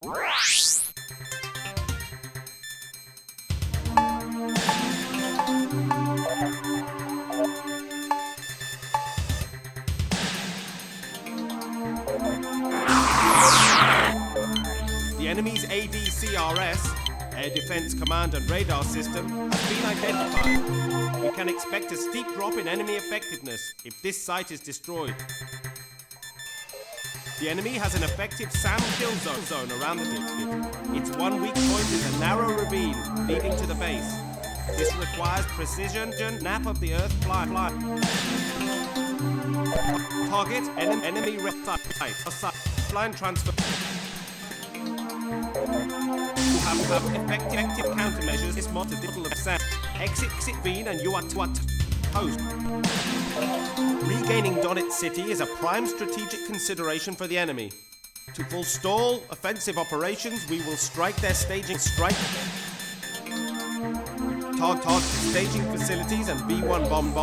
The enemy's ADCRS, Air Defense Command and Radar System, has been identified. We can expect a steep drop in enemy effectiveness if this site is destroyed. The enemy has an effective SAM kill zone around the district. Its one weak point is a narrow ravine leading to the base. This requires precision nap of the Earth fly. Target enemy site. Line transfer. To have effective countermeasures, this mod of SAM. Exit Veen and you are host. Regaining Donetsk City is a prime strategic consideration for the enemy. To forestall offensive operations, we will strike their staging target staging facilities and B-1 bomb.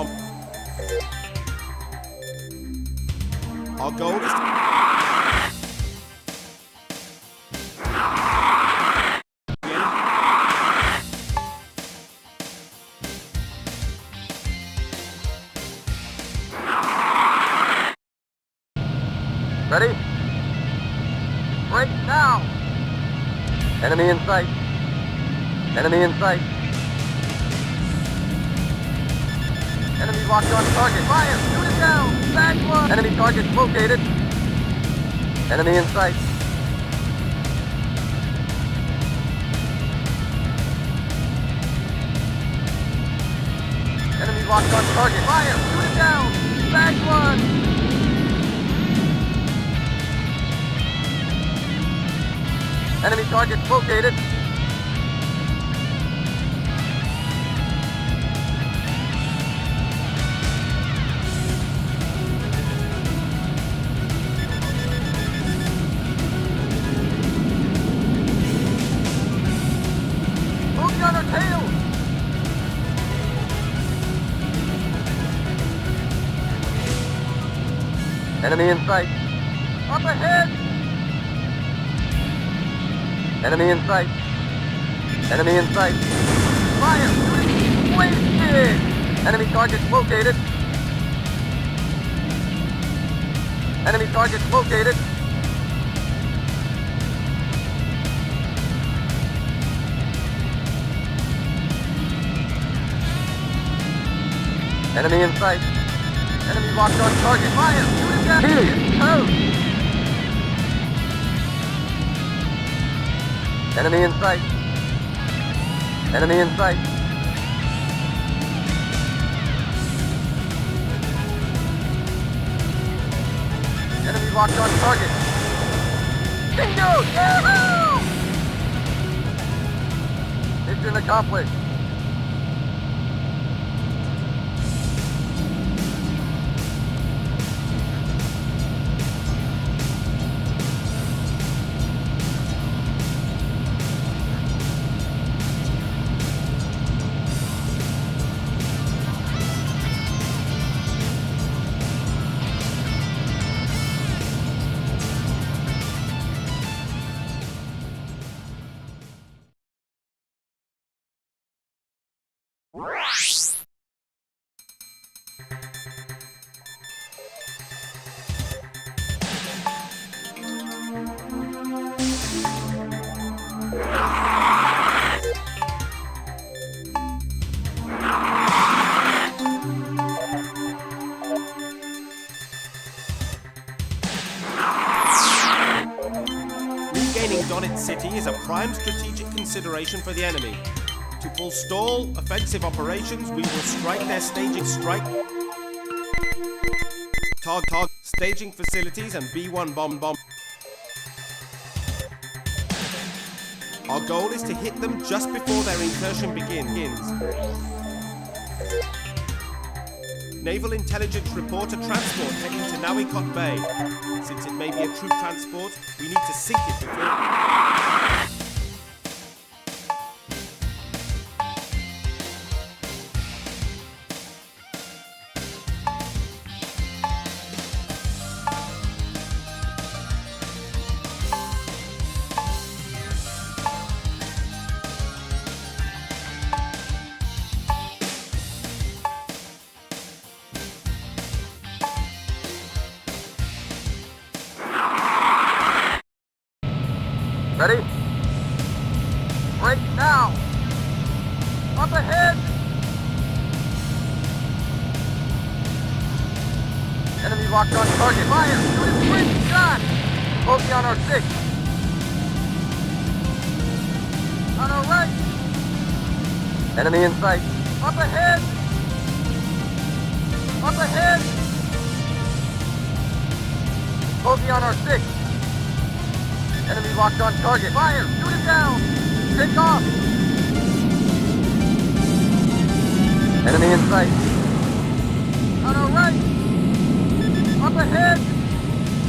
Our goal is to Ready? Break now! Enemy in sight. Enemy in sight. Enemy locked on target. Fire! Shoot it down! Back one! Enemy target located. Enemy in sight. Enemy locked on target. Fire! Shoot it down! Back one! Enemy target located. Move on our tail. Enemy in sight. Up ahead. Enemy in sight. Enemy in sight. Fire! Wasted! Enemy target located. Enemy target located. Enemy in sight. Enemy locked on target. Fire! Shoot it down! Toast! Enemy in sight. Enemy in sight. Enemy locked on target. Bingo! Yahoo! Mission accomplished. Regaining Donetsk City is a prime strategic consideration for the enemy. To forestall offensive operations, we will strike their staging target staging facilities and B-1 bomb. Our goal is to hit them just before their incursion begins. Naval intelligence report a transport heading to Nawikot Bay. Since it may be a troop transport, we need to sink it before... Ready? Break now! Up ahead! Enemy locked on target. Fire! Shoot his quick shot! Bogey on our 6. On our right! Enemy in sight. Up ahead! Up ahead! Bogey on our 6. Enemy locked on target. Fire! Shoot it down! Take off! Enemy in sight. On our right! Up ahead!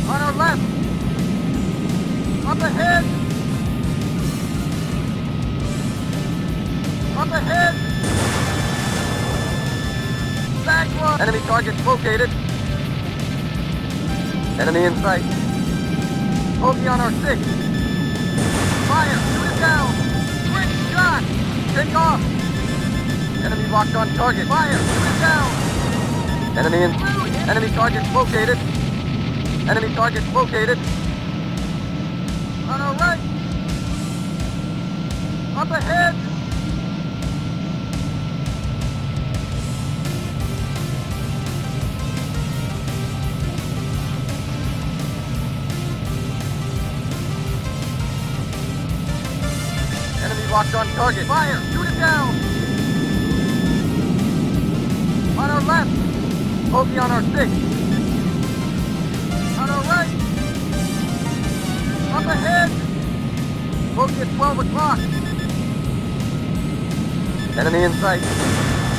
On our left! Up ahead! Up ahead! Back one! Enemy targets located. Enemy in sight. Bogey on our 6. Fire! Shoot it down! Quick shot! Take off! Enemy locked on target. Fire! Shoot it down! Enemy targets located. Enemy targets located. On our right! Up ahead! Locked on target. Fire! Shoot it down! On our left! Bogey on our 6. On our right! Up ahead! Bogey at 12 o'clock! Enemy in sight.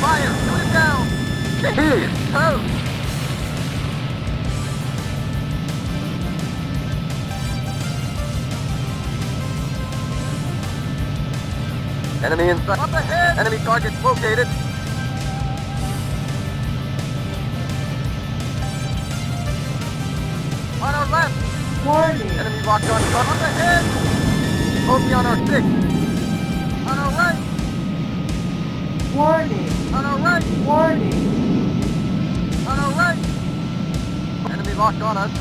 Fire! Shoot it down! He's toast! Enemy in sight. Up ahead! Enemy targets located. On our left. Warning. Enemy locked on target. Up ahead! Bogey on our 6. On our right. Warning. On our right. Warning. On our right. Enemy locked on us.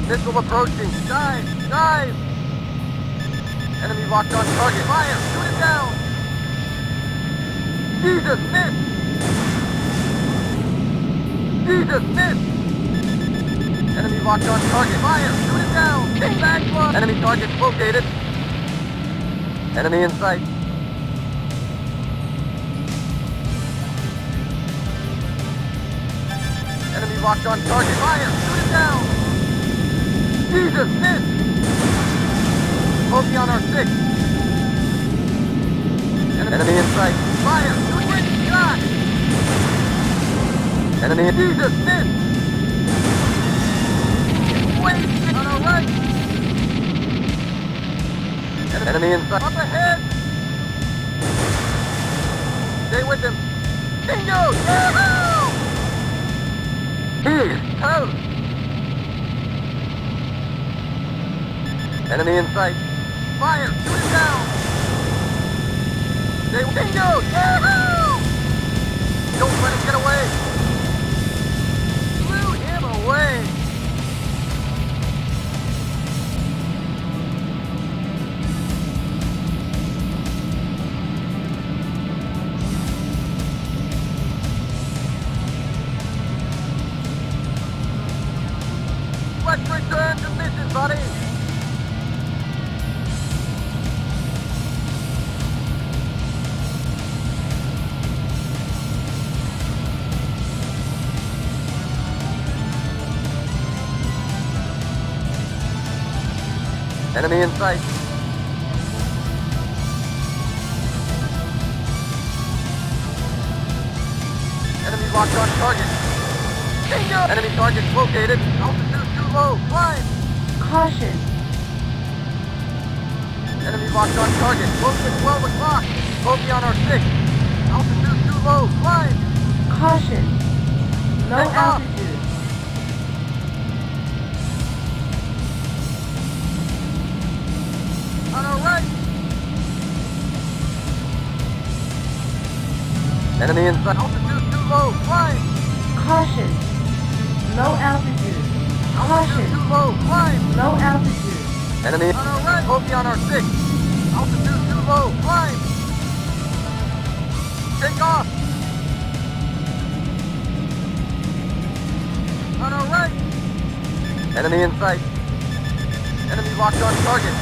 Missile approaching. Dive! Dive! Enemy locked on target. Fire! Shoot it down! Jesus, miss! Jesus, miss! Enemy locked on target. Fire! Shoot it down! Back one! Enemy target located. Enemy in sight. Enemy locked on target. Fire! Shoot it down! Jesus, miss! Bogey on our 6. Enemy in sight. Fire! Quick shot! Enemy in... Jesus, miss! Wait! On our right! Enemy in sight. Up ahead! Stay with him. Bingo! Yahoo! He's toast! Enemy in sight. Fire! Shoot it down! Bingo! Yahoo! Don't let him get away! Blew him away! Let's return to mission, buddy! Enemy in sight. Enemy locked on target. Bingo! Enemy target located. Altitude too low. Climb! Caution. Enemy locked on target. Close at 12 o'clock. Bogey on our 6. Altitude too low. Climb! Caution. Low Take off. altitude. On our right. Enemy in sight. Altitude too low. Climb! Caution. Low altitude. Altitude Caution. too low. Climb! Low altitude. Enemy on our right. Bogey on our 6. Altitude too low. Climb. Take off. On our right. Enemy in sight. Enemy locked on target.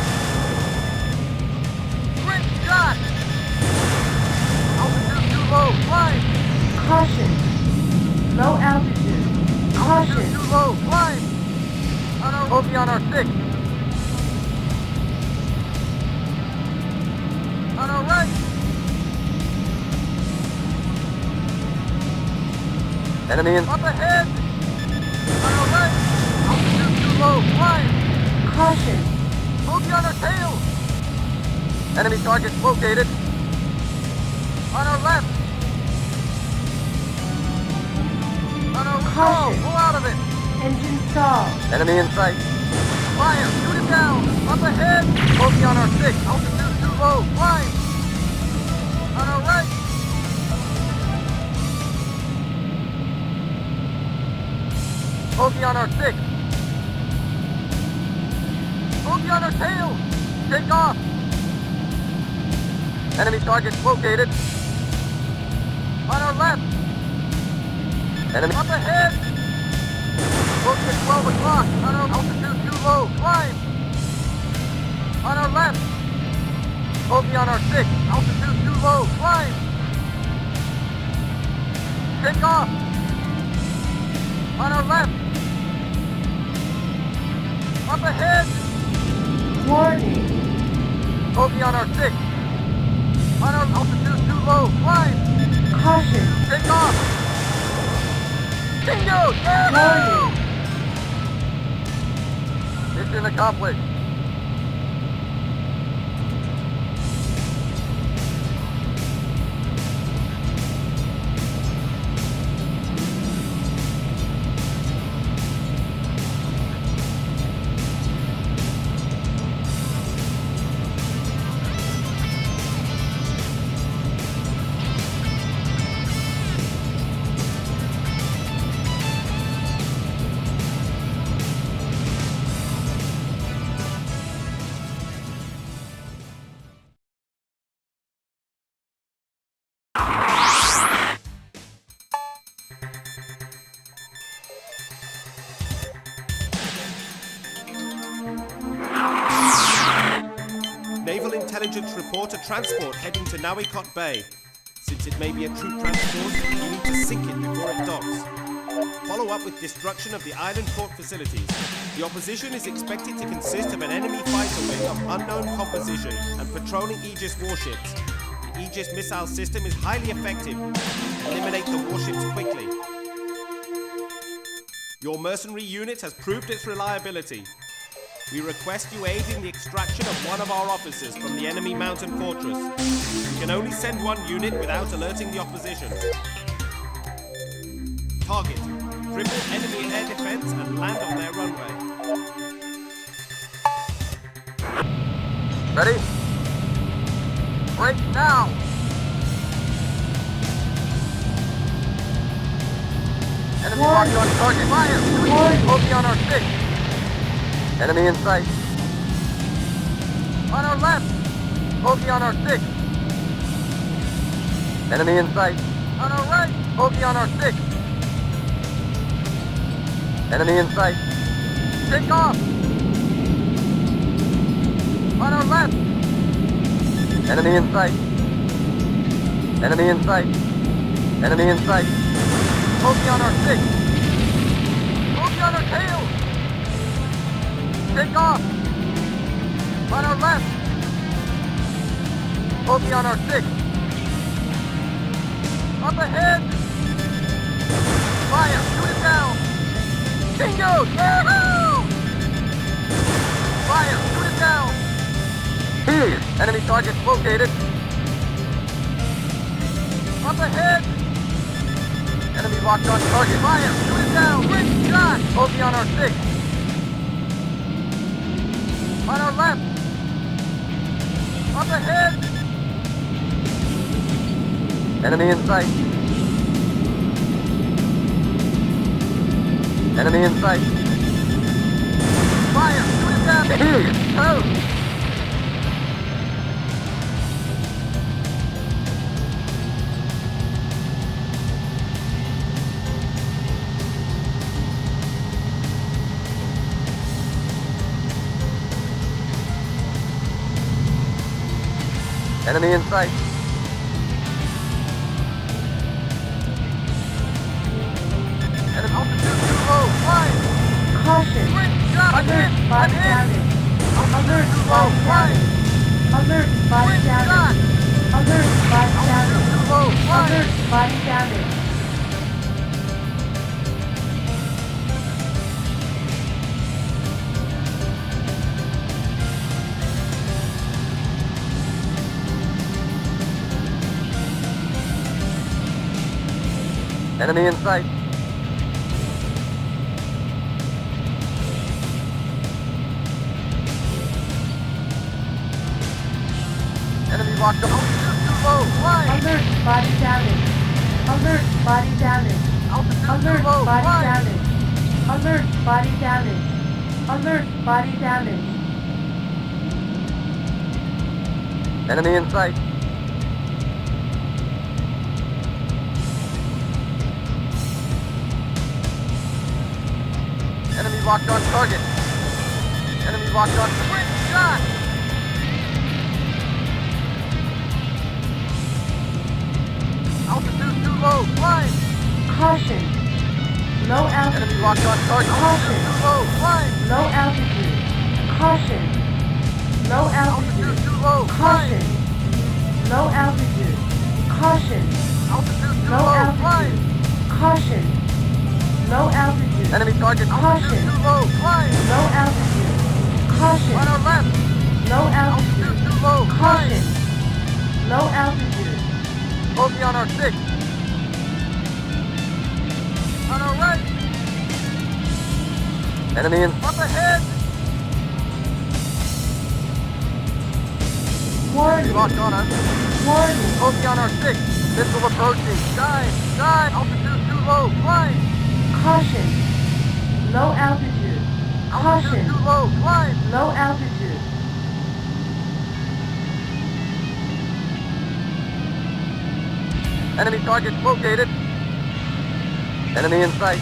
Great shot. Altitude too low. Climb. Caution. Low altitude. Altitude Caution. too low. Climb. On our bogey on our 6. On our right. Enemy in up ahead. On our right. Altitude too low. Climb. Caution. Bogey on our tail. Enemy target located. On our left. On our Caution. pull out of it. Engine stall. Enemy in sight. Fire. Shoot it down. Up ahead. Bogey on our 6. Altitude too low. Climb. On our right. Bogey on our 6. Bogey on our tail. Take off. Enemy target located. On our left. Enemy up ahead. Bogey at 12 o'clock. On our altitude too low. Climb. On our left. Bogey on our 6. Altitude too low. Climb. Take off. On our left. Up ahead. Warning. Bogey on our 6. On our altitude too low. Climb. Caution. Take off. Bingo! Warning. Mission accomplished. Naval intelligence report a transport heading to Nawikot Bay. Since it may be a troop transport, you need to sink it before it docks. Follow up with destruction of the island port facilities. The opposition is expected to consist of an enemy fighter wing of unknown composition and patrolling Aegis warships. The Aegis missile system is highly effective. Eliminate the warships quickly. Your mercenary unit has proved its reliability. We request you aid in the extraction of one of our officers from the enemy mountain fortress. You can only send one unit without alerting the opposition. Target: cripple enemy air defense and land on their runway. Ready? Break now! Enemy locked on target. Fire! Bogey on our 6. Enemy in sight. On our left. Bogey on our 6. Enemy in sight. On our right. Bogey on our 6. Enemy in sight. Take off. On our left. Enemy in sight. Enemy in sight. Enemy in sight. Bogey on our 6. Bogey on our tail. Take off. On our left. Bogey on our 6. Up ahead. Fire. Shoot it down. Bingo! Yahoo! Fire. Shoot it down. Here. Enemy target located. Up ahead. Enemy locked on target. Fire. Shoot it down. Great shot. Bogey on our 6. On our left. Up ahead. Enemy in sight. Enemy in sight. Fire! Shoot it down! Help! Enemy in sight. Enemy altitude too low. Flying. Caution. Alert, body damage. Alert, Too low. body Flying. damage. Alert, body damage. Alert, body damage. Too low. Flying. Alert, body damage. Enemy in sight. Enemy locked up. Altitude too low. Flying. Alert, body damage. Alert, body damage. Altitude Alert, too low. body Flying. damage. Alert, body damage. Alert, body damage. Enemy in sight. Enemy locked on target. Enemy locked on. Quick shot! Altitude too low. Flying. Caution. Low Enemy altitude. locked on target. Caution. Altitude too low. Flying. Low altitude. Caution. Low Altitude altitude. too low. Flying. Caution. Low altitude. Caution. Altitude too Low low. altitude. Flying. Caution. Low altitude. Enemy target. Altitude Caution. too low. Flying. Low altitude. Caution. On our left. Low Altitude altitude. too low. Caution. Flying. Low altitude. Bogey on our 6. On our right. Enemy in. Up ahead. Warning. Locked on us. Warning. Bogey on our 6. Missile approaching. Dive. Dive. Altitude too low. Flying. Caution. Low altitude. Altitude Caution. too low. Flying. Low altitude. Enemy target located. Enemy in sight.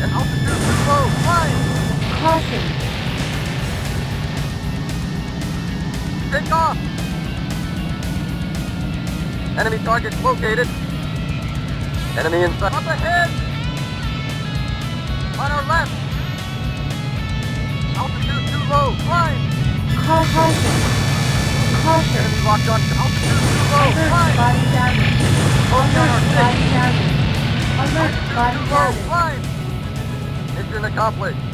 And altitude too low. Flying. Caution. Take off. Enemy target located. Enemy in sight. Up ahead. On our left. Altitude too low. Flying. Caution. Caution. Enemy locked on. Altitude too low. Alert, Flying. body damage. Bogey on our Alert, 6. body damage. Alert, body Too low. damage. Flying. Mission accomplished.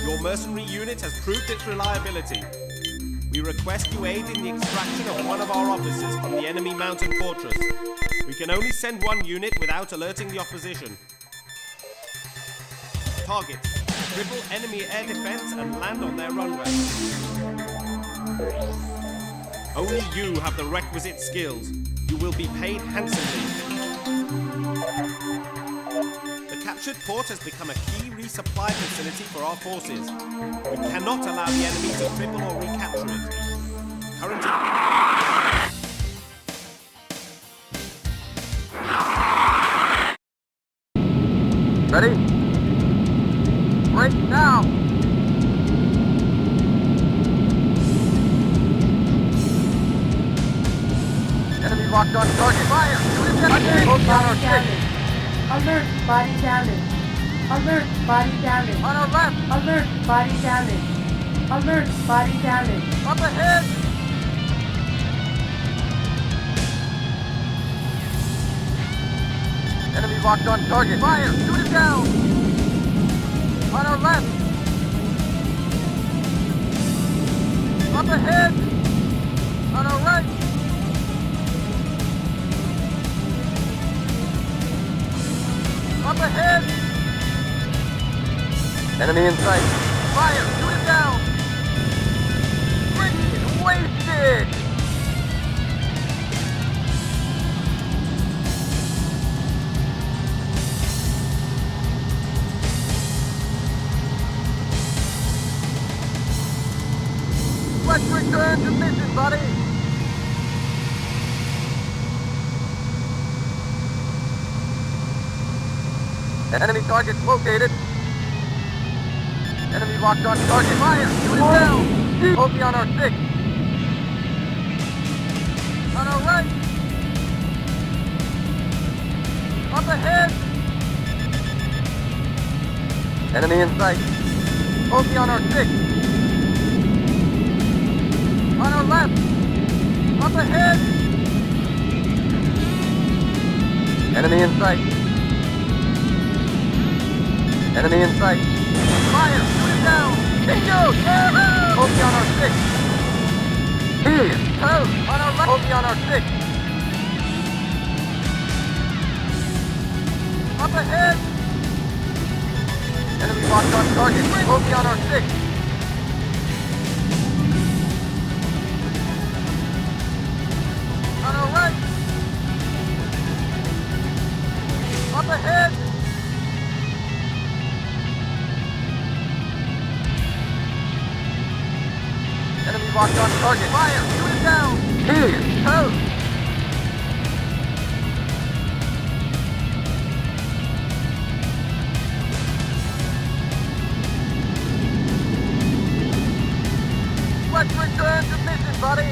Your mercenary unit has proved its reliability. We request you aid in the extraction of one of our officers from the enemy mountain fortress. We can only send one unit without alerting the opposition. Target: cripple enemy air defense and land on their runway. Only you have the requisite skills. You will be paid handsomely. The captured port has become a key resupply facility for our forces. We cannot allow the enemy to cripple or recapture it. Current Ready? Break now! Enemy locked on target. Fire! Shoot it down! Alert, Bogey on our body six. damage. Alert, body damage. Alert, body damage. On our left! Alert, body damage. Alert, body damage. Up ahead! Enemy locked on target. Fire! Shoot it down! On our left! Up ahead! On our right! Up ahead! Enemy in sight. Fire! Shoot it down! Freaking wasted! Let's return to mission, buddy! Enemy targets located. Enemy locked on target. Fire! Shoot it down! Bogey on our six. On our right. Up ahead. Enemy in sight. Bogey on our six. On our left. Up ahead. Enemy in sight. Enemy in sight. Fire! Shoot it down! Bingo! Yeah! Bogey on our six. Toast! On our left. Bogey on our six. Up ahead! Enemy locked on target. Bogey on our six. On our right. Up ahead! Enemy locked on target. Fire! Shoot it down! Toast! Let's return to mission, buddy!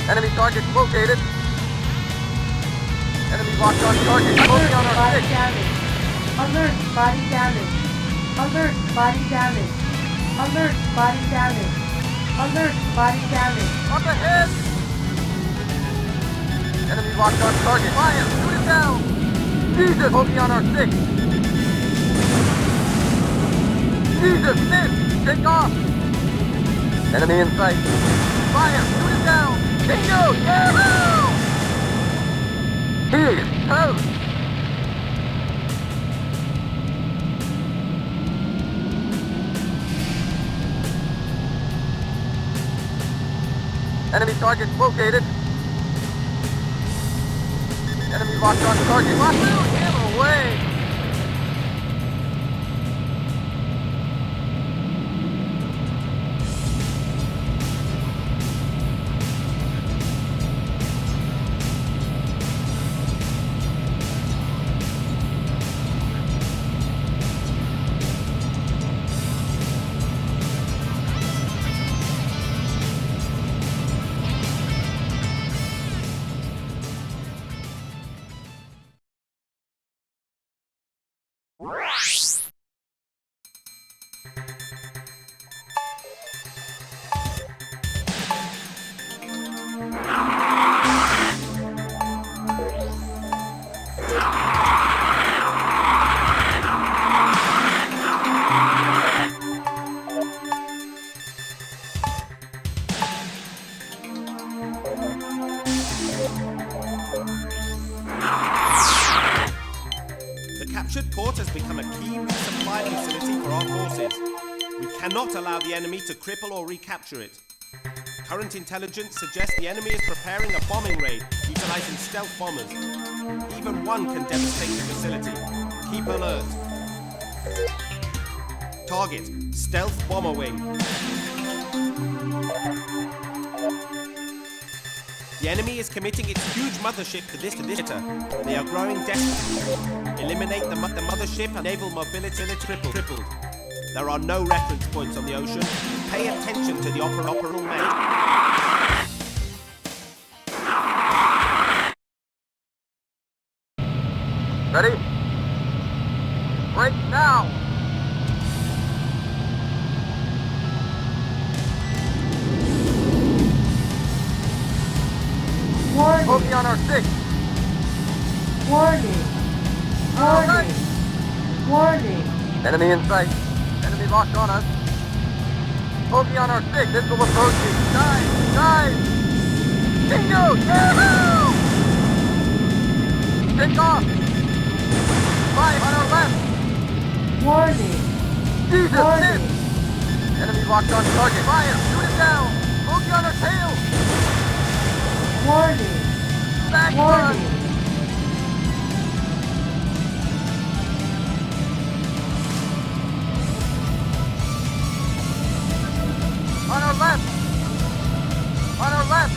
Enemy target located. Enemy locked on target. Bogey on our Body six. damage. Alert, body damage. Alert, body damage. Alert, body damage. Alert, body damage. Up ahead! Enemy locked on target. Fire! Shoot it down! Jesus! Bogey on our six. Jesus! Miss! Take off! Enemy in sight. Fire! Shoot it down! Bingo! Yeah! Toast! Enemy target located. Enemy locked on target. Locked out! Hammer away! The captured port has become a key resupply facility for our forces. We cannot allow the enemy to cripple or recapture it. Current intelligence suggests the enemy is preparing a bombing raid utilizing stealth bombers. Even one can devastate the facility. Keep alert. Target, stealth bomber wing. The enemy is committing its huge mothership to this hitter. They are growing desperately. Eliminate the mothership and naval mobility tripled. There are no reference points on the ocean. Pay attention to the operational map. Ready? Break now! Warning. Bogey on our 6. Warning. Alright. Warning. Enemy in sight. Enemy locked on us. Bogey on our 6. Missile approaching. Dive! Bingo! Yahoo! Take off! Fire on our left! Warning. Jesus! Warning. Hit! Enemy locked on target. Fire! Shoot it down! Bogey on our tail! Warning. Back Warning. one! On our left! On our left!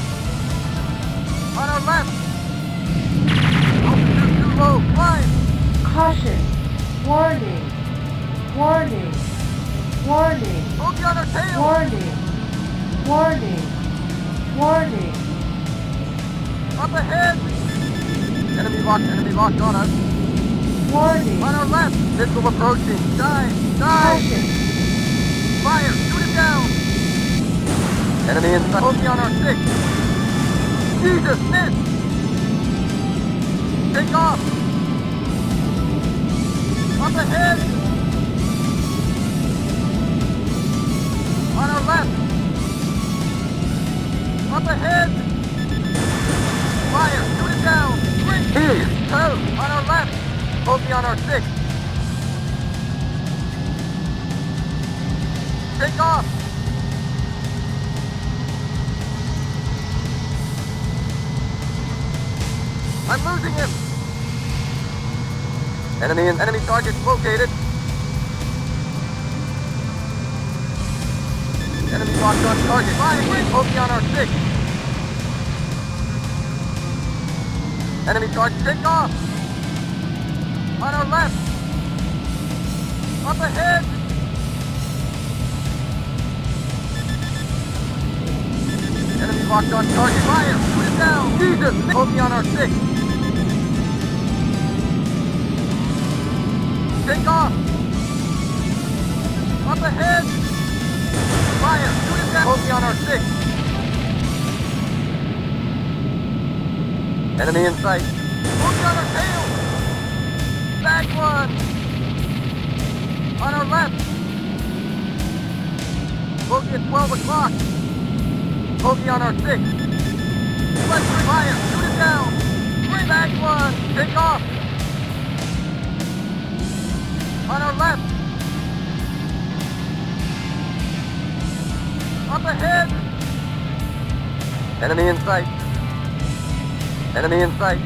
On our left! Altitude too low! Climb! Caution. Warning. Warning. Warning. Bogey on our tail! Warning. Warning. Warning. Up ahead! Enemy locked on us. Warning. On our left! Missile approaching! Dive! Caution. Fire! Shoot it down! Enemy in sight. Bogey on our 6. Jesus! Miss! Take off! Up ahead! On our left! Up ahead! Fire! Shoot it down! Jeez! Toes! On our left! Bogey on our 6. Take off! I'm losing him! Enemy targets located. Enemy locked on target. Fire! Bogey on our 6. Enemy target, take off! On our left! Up ahead! Enemy locked on target. Fire! Shoot it down! Jesus! Bogey on our 6. Take off! Up ahead! Fire! Shoot it down! Bogey on our 6. Enemy in sight. Bogey on our tail! Back one! On our left! Bogey at 12 o'clock! Bogey on our 6. Left fire! Shoot it down! Back one! Take off! On our left! Up ahead! Enemy in sight! Enemy in sight!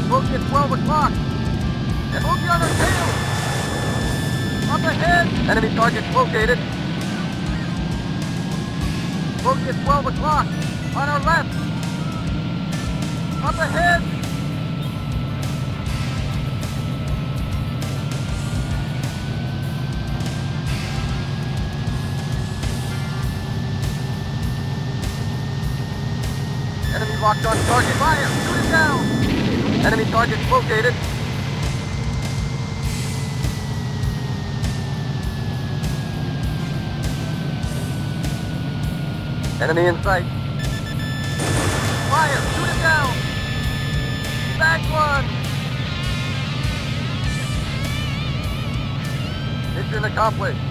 Bogey at 12 o'clock! And bogey on our tail! Up ahead! Enemy target located! Bogey at 12 o'clock! On our left! Up ahead! Enemy locked on target. Fire! Shoot it down! Enemy target located. Enemy in sight. Fire! Shoot it down! Back one! Mission accomplished.